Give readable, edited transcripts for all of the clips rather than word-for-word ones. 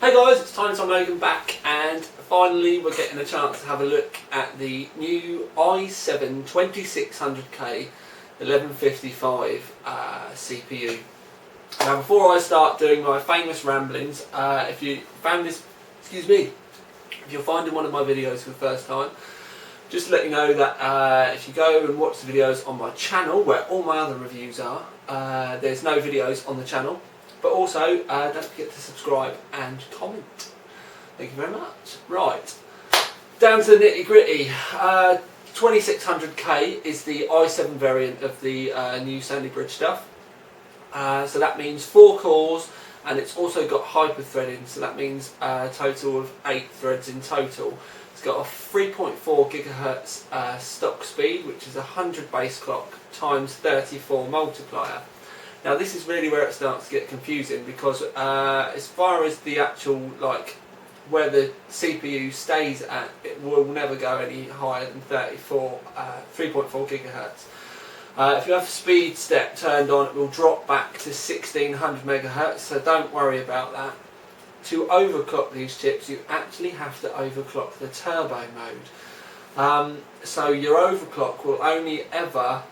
Hey guys, it's Time Logan back, and finally we're getting a chance to have a look at the new i7 2600k 1155 CPU. Now before I start doing my famous ramblings, if you found this, if you're finding one of my videos for the first time, just to let you know that if you go and watch the videos on my channel where all my other reviews are, there's no videos on the channel. But also, don't forget to subscribe and comment. Thank you very much. Right, down to the nitty gritty. 2600k is the i7 variant of the new Cinebench stuff. So that means 4 cores, and it's also got hyper-threading, so that means a total of 8 threads in total. It's got a 3.4 GHz stock speed, which is 100 base clock times 34 multiplier. Now this is really where it starts to get confusing, because as far as the actual, where the CPU stays at, it will never go any higher than 3.4 GHz. If you have speed step turned on, it will drop back to 1600 MHz, so don't worry about that. To overclock these chips, you actually have to overclock the turbo mode. So your overclock will only ever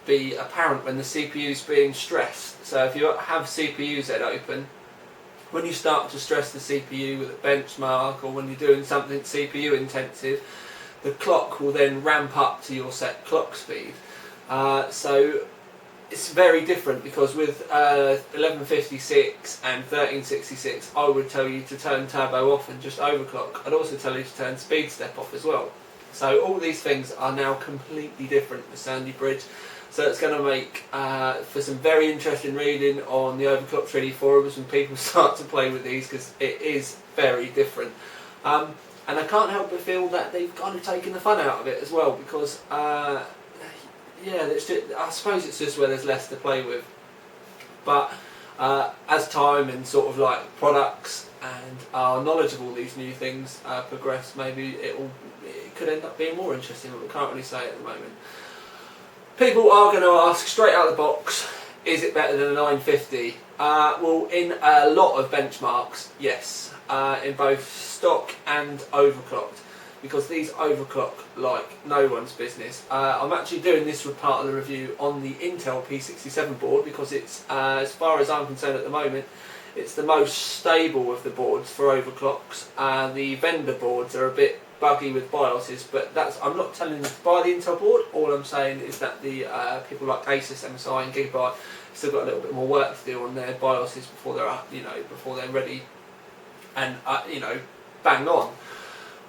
be apparent when the CPU is being stressed. So if you have CPU-Z open, when you start to stress the CPU with a benchmark, or when you're doing something CPU intensive, the clock will then ramp up to your set clock speed. So it's very different, because with 1156 and 1366 I would tell you to turn turbo off and just overclock. I'd also tell you to turn speed step off as well. So all these things are now completely different with Cinebench. So it's going to make for some very interesting reading on the Overclock 3D forums when people start to play with these, because it is very different. And I can't help but feel that they've kind of taken the fun out of it as well, because yeah, it's just, I suppose it's just where there's less to play with. But as time and sort of products and our knowledge of all these new things progress, maybe it could end up being more interesting, but we can't really say at the moment. People are going to ask straight out of the box, is it better than a 950? Well, in a lot of benchmarks, yes, in both stock and overclocked, because these overclock like no one's business. I'm actually doing this with part of the review on the Intel P67 board, because it's, as far as I'm concerned at the moment, it's the most stable of the boards for overclocks. The vendor boards are a bit buggy with BIOSes, but I'm not telling you to buy the Intel board. All I'm saying is that the people like Asus, MSI and Gigabyte still got a little bit more work to do on their BIOSes before they're before they're ready and bang on.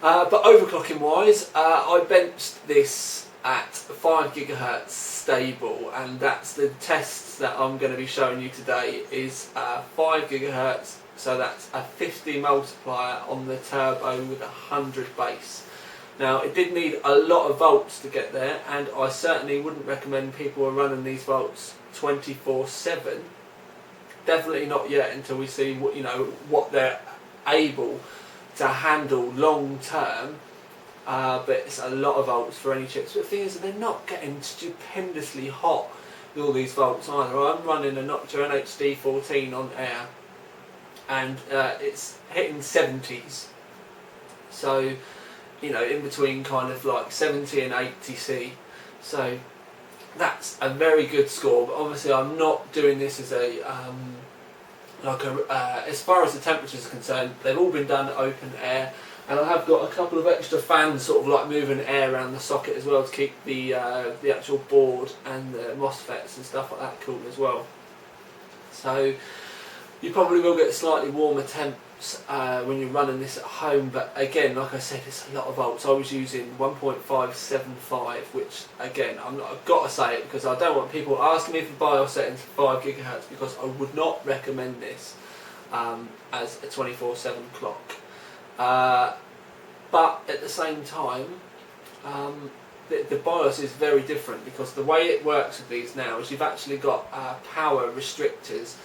But overclocking wise, I benched this at 5 GHz stable, and that's the tests that I'm going to be showing you today. Is 5 GHz. So that's a 50 multiplier on the turbo with 100 base. Now it did need a lot of volts to get there, and I certainly wouldn't recommend people are running these volts 24/7. Definitely not yet, until we see what they're able to handle long term. But it's a lot of volts for any chips. But the thing is, they're not getting stupendously hot with all these volts either. I'm running a Noctua NHD14 on air, and it's hitting 70s, so in between kind of 70 and 80C, so that's a very good score. But obviously I'm not doing this as a as far as the temperatures are concerned, they've all been done at open air, and I have got a couple of extra fans sort of moving air around the socket as well, to keep the actual board and the MOSFETs and stuff like that cool as well. So you probably will get slightly warmer temps when you're running this at home, but again, like I said, it's a lot of volts. I was using 1.575, which again, I've got to say it, because I don't want people asking me for BIOS settings for 5 GHz, because I would not recommend this as a 24/7 clock. But at the same time, the BIOS is very different, because the way it works with these now is you've actually got power restrictors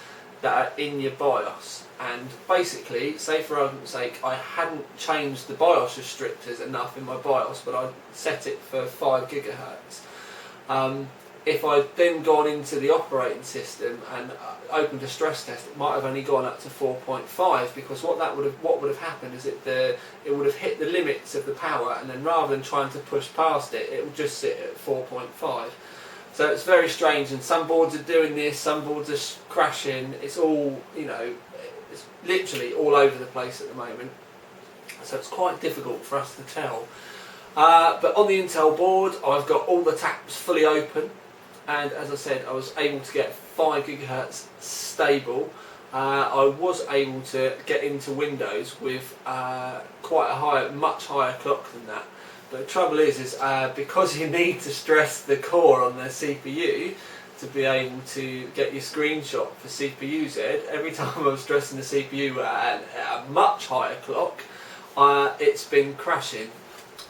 that are in your BIOS, and basically, say for argument's sake, I hadn't changed the BIOS restrictors enough in my BIOS, but I set it for 5 GHz. if I'd then gone into the operating system and opened a stress test, it might have only gone up to 4.5, because what would have happened is it would have hit the limits of the power, and then rather than trying to push past it, it would just sit at 4.5. So it's very strange, and some boards are doing this, some boards are crashing. It's all, you know, it's literally all over the place at the moment. So it's quite difficult for us to tell. But on the Intel board, I've got all the taps fully open, and as I said, I was able to get 5 GHz stable. I was able to get into Windows with much higher clock than that. But the trouble is because you need to stress the core on the CPU to be able to get your screenshot for CPU-Z, every time I was stressing the CPU at a much higher clock, it's been crashing.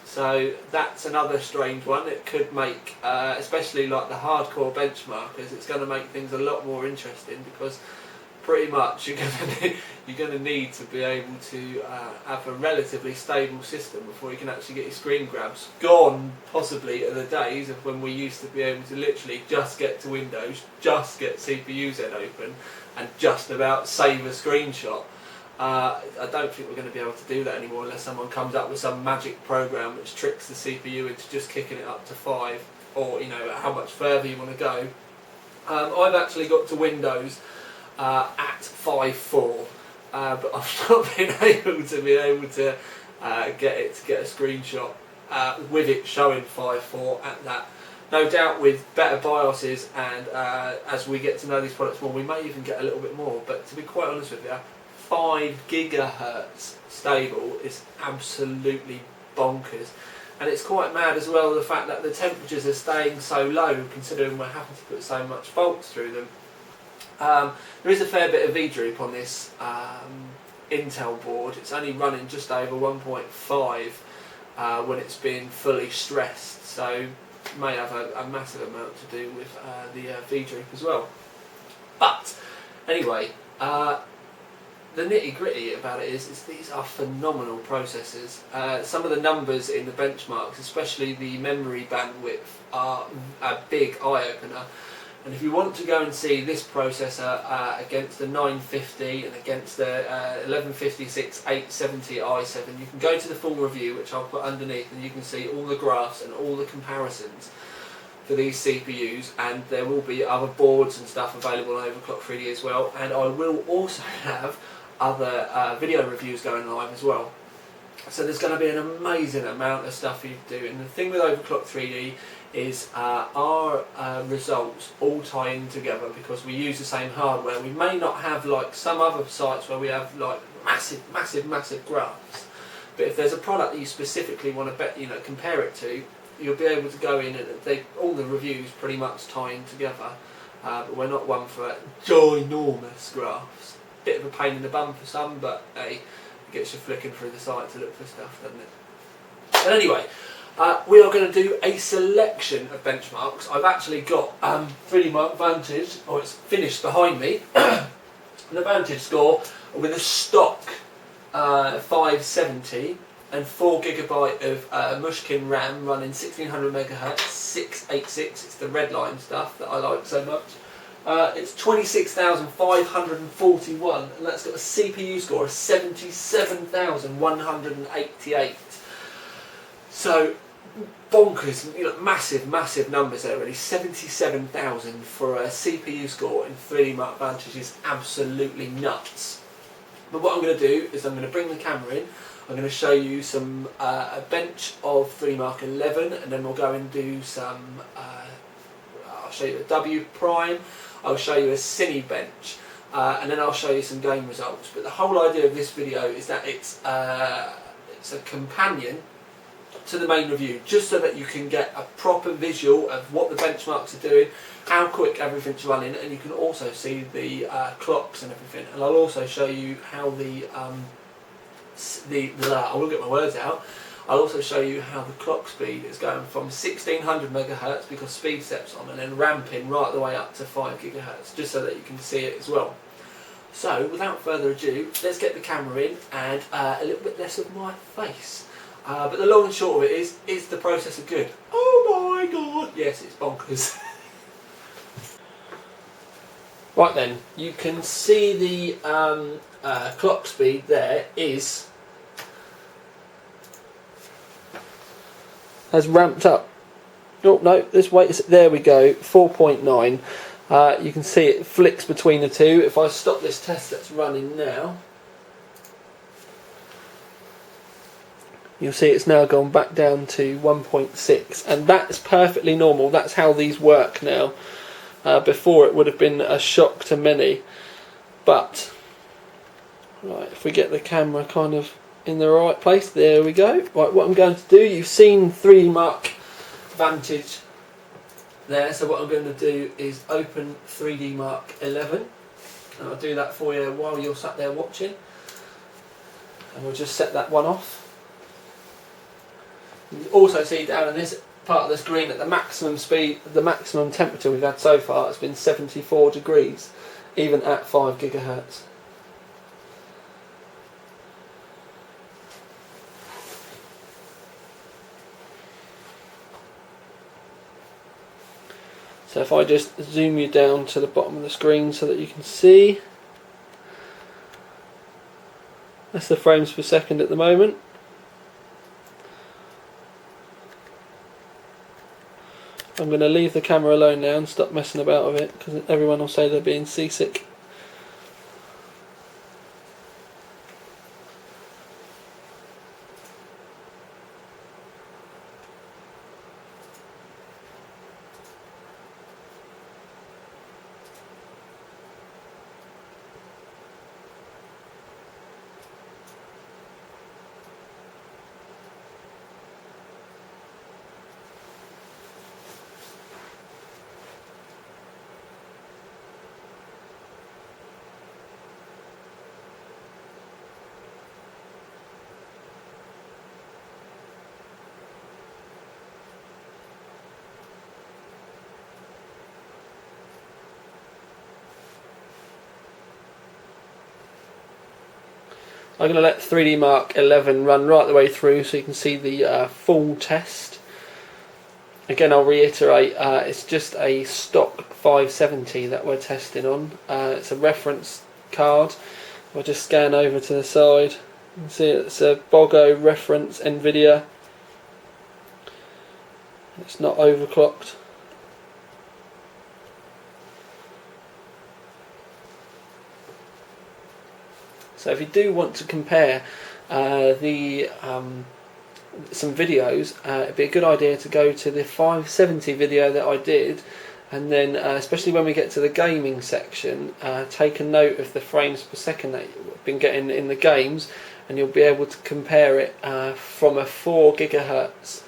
So that's another strange one. It could make, especially like the hardcore benchmarkers, it's going to make things a lot more interesting, because pretty much you're going to need to be able to have a relatively stable system before you can actually get your screen grabs. Gone possibly are the days of when we used to be able to literally just get to Windows, just get CPU-Z open, and just about save a screenshot. I don't think we're going to be able to do that anymore unless someone comes up with some magic program which tricks the CPU into just kicking it up to 5, or, you know, how much further you want to go. I've actually got to Windows at 5.4, but I've not been able to get a screenshot with it showing 5.4 at that. No doubt with better BIOSes and as we get to know these products more, we may even get a little bit more. But to be quite honest with you, 5 GHz stable is absolutely bonkers. And it's quite mad as well, the fact that the temperatures are staying so low, considering we're having to put so much volts through them. There is a fair bit of V-droop on this Intel board. It's only running just over 1.5 when it's been fully stressed, so it may have a massive amount to do with the V-droop as well. But anyway, the nitty-gritty about it is these are phenomenal processors. Some of the numbers in the benchmarks, especially the memory bandwidth, are a big eye-opener. And if you want to go and see this processor against the 950 and against the 1156 870 i7, you can go to the full review, which I'll put underneath, and you can see all the graphs and all the comparisons for these CPUs, and there will be other boards and stuff available on Overclock 3D as well, and I will also have other video reviews going live as well. So there's going to be an amazing amount of stuff for you to do. And the thing with Overclock 3D is our results all tie in together because we use the same hardware. We may not have like some other sites where we have like massive graphs, but if there's a product that you specifically want to compare it to, you'll be able to go in and all the reviews pretty much tie in together. But we're not one for ginormous graphs. Bit of a pain in the bum for some, but hey, it gets you flicking through the site to look for stuff, doesn't it? But anyway, we are going to do a selection of benchmarks. I've actually got 3D Mark Vantage, it's finished behind me, an Vantage score with a stock 570 and 4GB of Mushkin RAM running 1600 MHz 686. It's the red line stuff that I like so much. It's 26,541, and that's got a CPU score of 77,188. So bonkers, massive numbers there really. 77,000 for a CPU score in 3D Mark Vantage is absolutely nuts. But what I'm going to do is I'm going to bring the camera in. I'm going to show you a bench of 3D Mark 11, and then we'll go and do some. I'll show you a W prime. I'll show you a Cinebench, and then I'll show you some game results. But the whole idea of this video is that it's a companion to the main review, just so that you can get a proper visual of what the benchmarks are doing, how quick everything's running, and you can also see the clocks and everything. And I'll also show you how I will get my words out. I'll also show you how the clock speed is going from 1600 MHz because speed steps on, and then ramping right the way up to 5 GHz, just so that you can see it as well. So without further ado, let's get the camera in and a little bit less of my face. But the long and short of it is the processor good? Oh my god, yes, it's bonkers. Right then, you can see the clock speed there has ramped up. Oh no, this way, there we go, 4.9. You can see it flicks between the two. If I stop this test that's running now, you'll see it's now gone back down to 1.6, and that's perfectly normal. That's how these work now. Before it would have been a shock to many, but right, if we get the camera kind of in the right place, there we go. Right, what I'm going to do, you've seen 3D Mark Vantage there, so what I'm going to do is open 3D Mark 11, and I'll do that for you while you're sat there watching, and we'll just set that one off. You can also see down in this part of the screen that the maximum speed, the maximum temperature we've had so far has been 74 degrees, even at 5 gigahertz. So if I just zoom you down to the bottom of the screen so that you can see, that's the frames per second at the moment. I'm going to leave the camera alone now and stop messing about with it, because everyone will say they're being seasick. I'm going to let 3D Mark 11 run right the way through so you can see the full test. Again, I'll reiterate, it's just a stock 570 that we're testing on. It's a reference card. I'll just scan over to the side. You can see it's a BOGO reference NVIDIA. It's not overclocked. So if you do want to compare some videos, it'd be a good idea to go to the 570 video that I did, and then especially when we get to the gaming section, take a note of the frames per second that you've been getting in the games, and you'll be able to compare it from a 4 gigahertz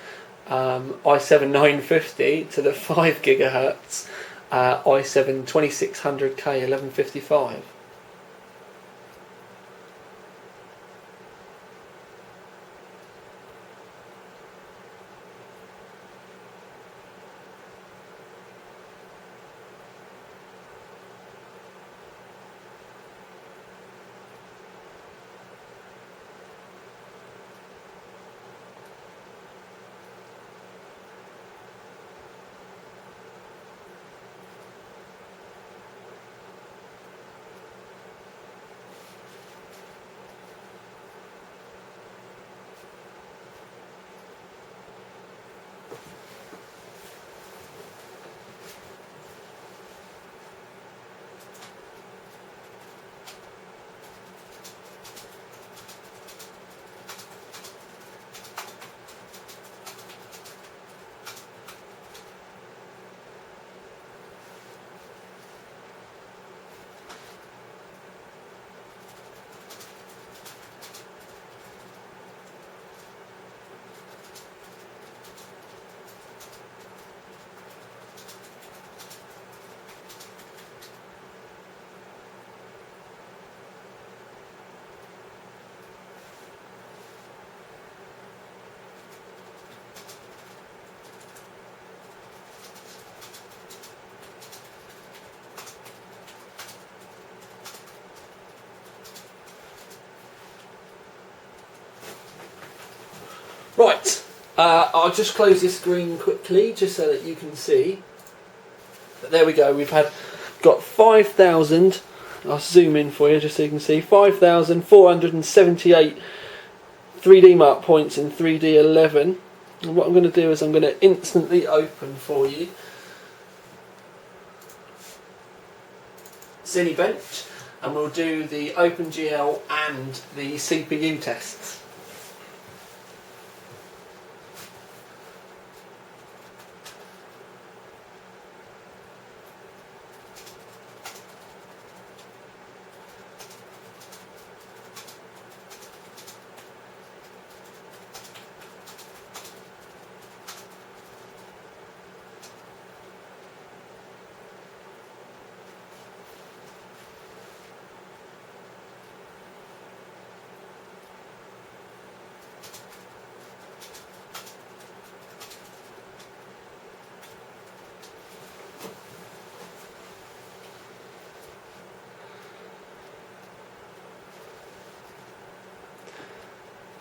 i7 950 to the 5 gigahertz i7 2600k 1155. Right, I'll just close this screen quickly just so that you can see. But there we go, we've had got 5,000, I'll zoom in for you just so you can see, 5,478 3D mark points in 3D11. And what I'm going to do is I'm going to instantly open for you Cinebench, and we'll do the OpenGL and the CPU tests.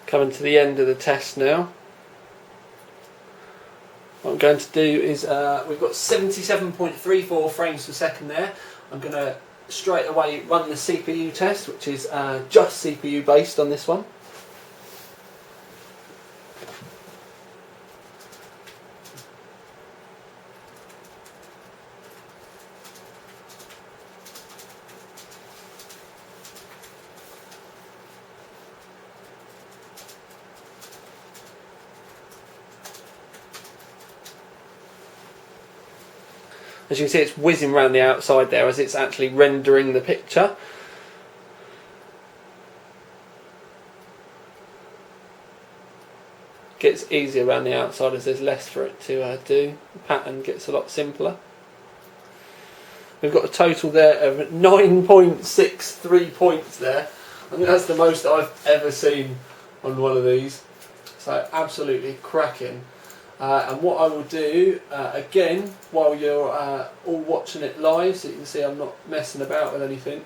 Coming to the end of the test now. What I'm going to do is, we've got 77.34 frames per second there. I'm going to straight away run the CPU test, which is just CPU based on this one. As you can see, it's whizzing around the outside there as it's actually rendering the picture. Gets easier around the outside as there's less for it to do. The pattern gets a lot simpler. We've got a total there of 9.63 points there. I think that's the most I've ever seen on one of these. So absolutely cracking. And what I will do, again, while you're all watching it live, so you can see I'm not messing about with anything.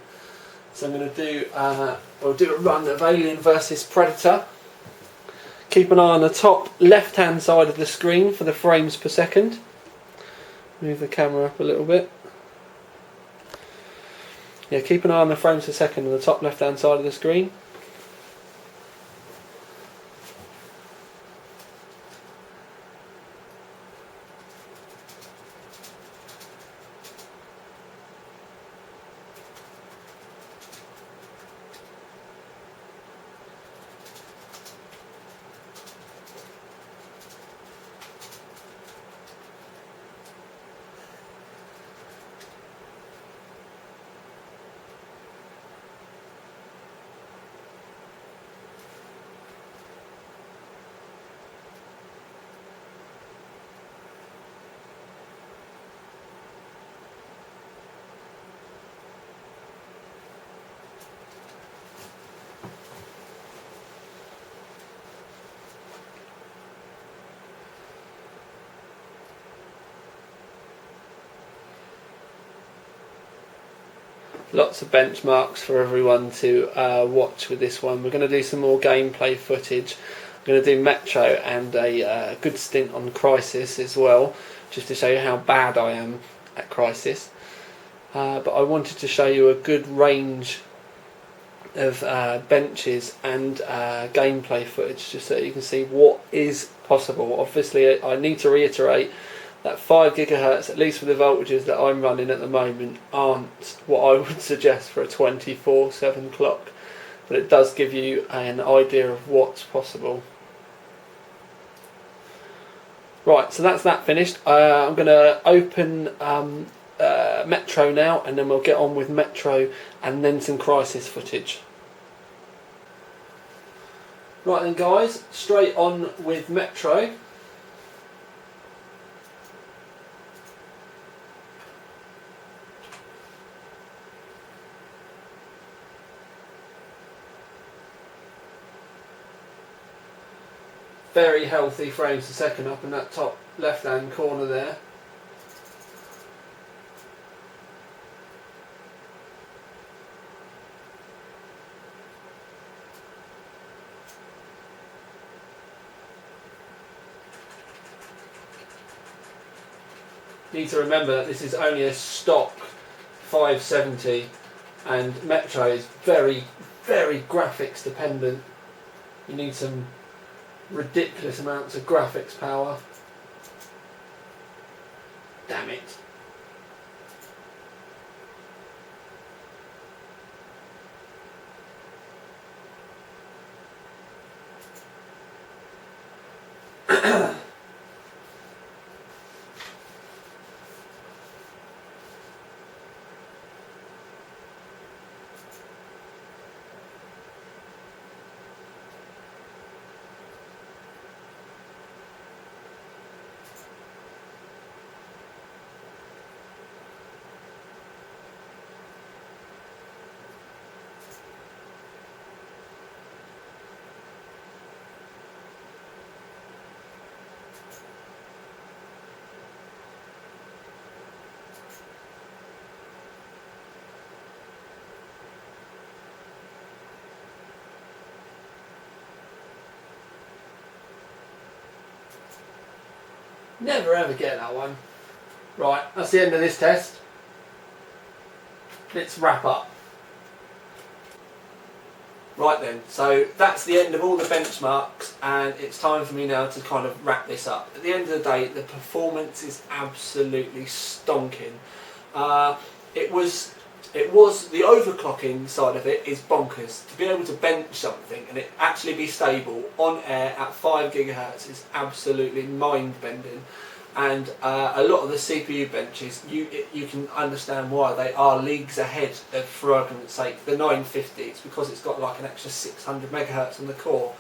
So I'm going to do, we'll do a run of Alien versus Predator. Keep an eye on the top left-hand side of the screen for the frames per second. Move the camera up a little bit. Yeah, keep an eye on the frames per second on the top left-hand side of the screen. Lots of benchmarks for everyone to watch with this one. We're going to do some more gameplay footage. I'm going to do Metro and a good stint on Crisis as well, just to show you how bad I am at Crisis. But I wanted to show you a good range of benches and gameplay footage, just so you can see what is possible. Obviously, I need to reiterate that 5 GHz, at least for the voltages that I'm running at the moment, aren't what I would suggest for a 24/7 clock, but it does give you an idea of what's possible. Right, so that's that finished. I'm going to open Metro now, and then we'll get on with Metro and then some Crisis footage. Right then guys, straight on with Metro. Very healthy frames per second up in that top left hand corner there. Need to remember that this is only a stock 570, and Metro is very, very graphics dependent. You need some ridiculous amounts of graphics power. Damn it. Never ever get that one. Right, that's the end of this test. Let's wrap up. Right then, so that's the end of all the benchmarks, and it's time for me now to kind of wrap this up. At the end of the day, the performance is absolutely stonking. It was the overclocking side of it is bonkers. To be able to bench something and it actually be stable on air at 5 GHz is absolutely mind-bending. And a lot of the CPU benches, you can understand why they are leagues ahead of, for argument's sake, the 950. It's because it's got like an extra 600 MHz on the core.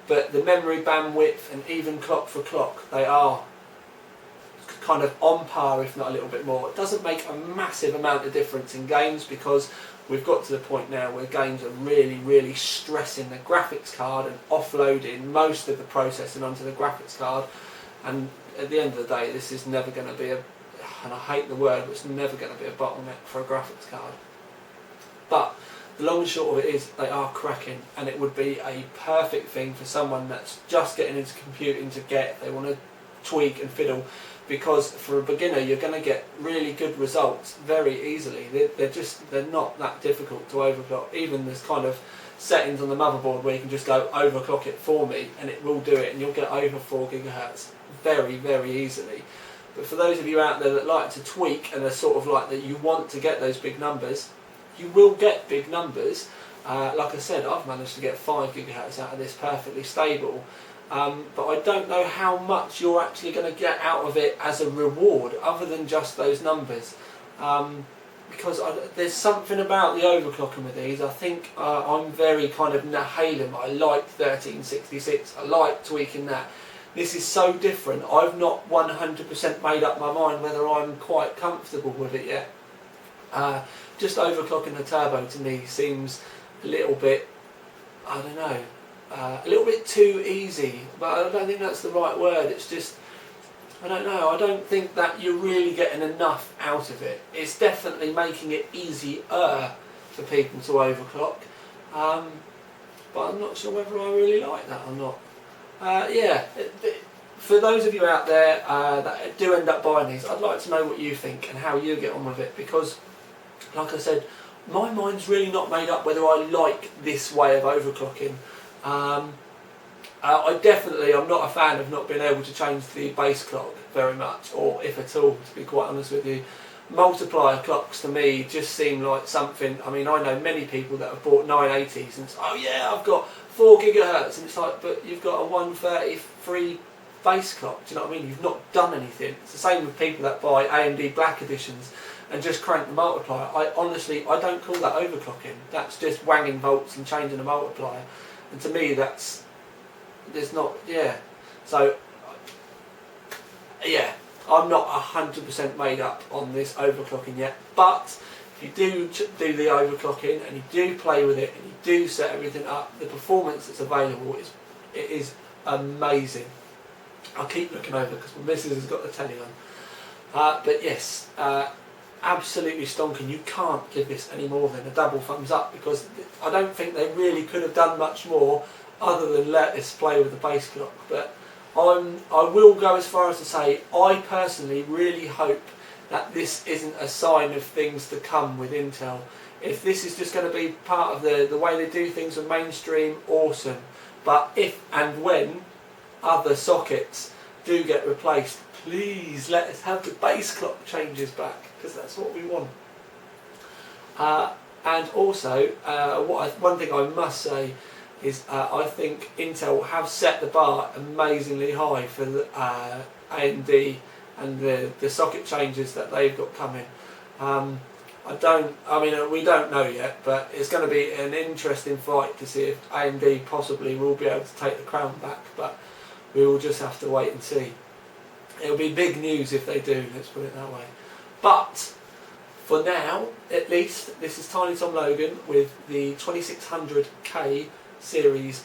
But the memory bandwidth and even clock for clock, they are kind of on par, if not a little bit more. It doesn't make a massive amount of difference in games because we've got to the point now where games are really, really stressing the graphics card and offloading most of the processing onto the graphics card. And at the end of the day, this is never going to be and I hate the word, but it's never going to be a bottleneck for a graphics card. But the long and short of it is they are cracking, and it would be a perfect thing for someone that's just getting into computing to get if they want to tweak and fiddle, because for a beginner you're going to get really good results very easily. They're not that difficult to overclock. Even there's kind of settings on the motherboard where you can just go overclock it for me and it will do it, and you'll get over 4 GHz very, very easily. But for those of you out there that like to tweak and are sort of like that, you want to get those big numbers, you will get big numbers. Like I said, I've managed to get 5 GHz out of this perfectly stable. But I don't know how much you're actually going to get out of it as a reward other than just those numbers, because there's something about the overclocking with these. I think I'm very kind of nahalium. I like 1366, I like tweaking that. This is so different. I've not 100% made up my mind whether I'm quite comfortable with it yet. Just overclocking the turbo to me seems a little bit, I don't know, a little bit too easy, but I don't think that's the right word. It's just, I don't know, I don't think that you're really getting enough out of it. It's definitely making it easier for people to overclock, but I'm not sure whether I really like that or not. Yeah, for those of you out there that do end up buying these, I'd like to know what you think and how you get on with it, because like I said, my mind's really not made up whether I like this way of overclocking. I'm not a fan of not being able to change the base clock very much, or if at all, to be quite honest with you. Multiplier clocks to me just seem like something, I mean, I know many people that have bought 980s and say, oh yeah, I've got 4 GHz, and it's like, but you've got a 133 base clock, do you know what I mean? You've not done anything. It's the same with people that buy AMD Black Editions and just crank the multiplier. I don't call that overclocking. That's just wanging volts and changing the multiplier. And to me, So, yeah, I'm not 100% made up on this overclocking yet. But if you do the overclocking and you do play with it and you do set everything up, the performance that's available is amazing. I'll keep looking over because my missus has got the telly on. But yes, absolutely stonking. You can't give this any more than a double thumbs up, because I don't think they really could have done much more other than let us play with the base clock. But I will go as far as to say I personally really hope that this isn't a sign of things to come with Intel. If this is just going to be part of the way they do things with mainstream, awesome. But if and when other sockets do get replaced, please let us have the base clock changes back, because that's what we want. And also, one thing I must say is I think Intel have set the bar amazingly high for the AMD and the socket changes that they've got coming. We don't know yet, but it's going to be an interesting fight to see if AMD possibly will be able to take the crown back, but we will just have to wait and see. It'll be big news if they do, let's put it that way. But for now, at least, this is Tiny Tom Logan with the 2600k series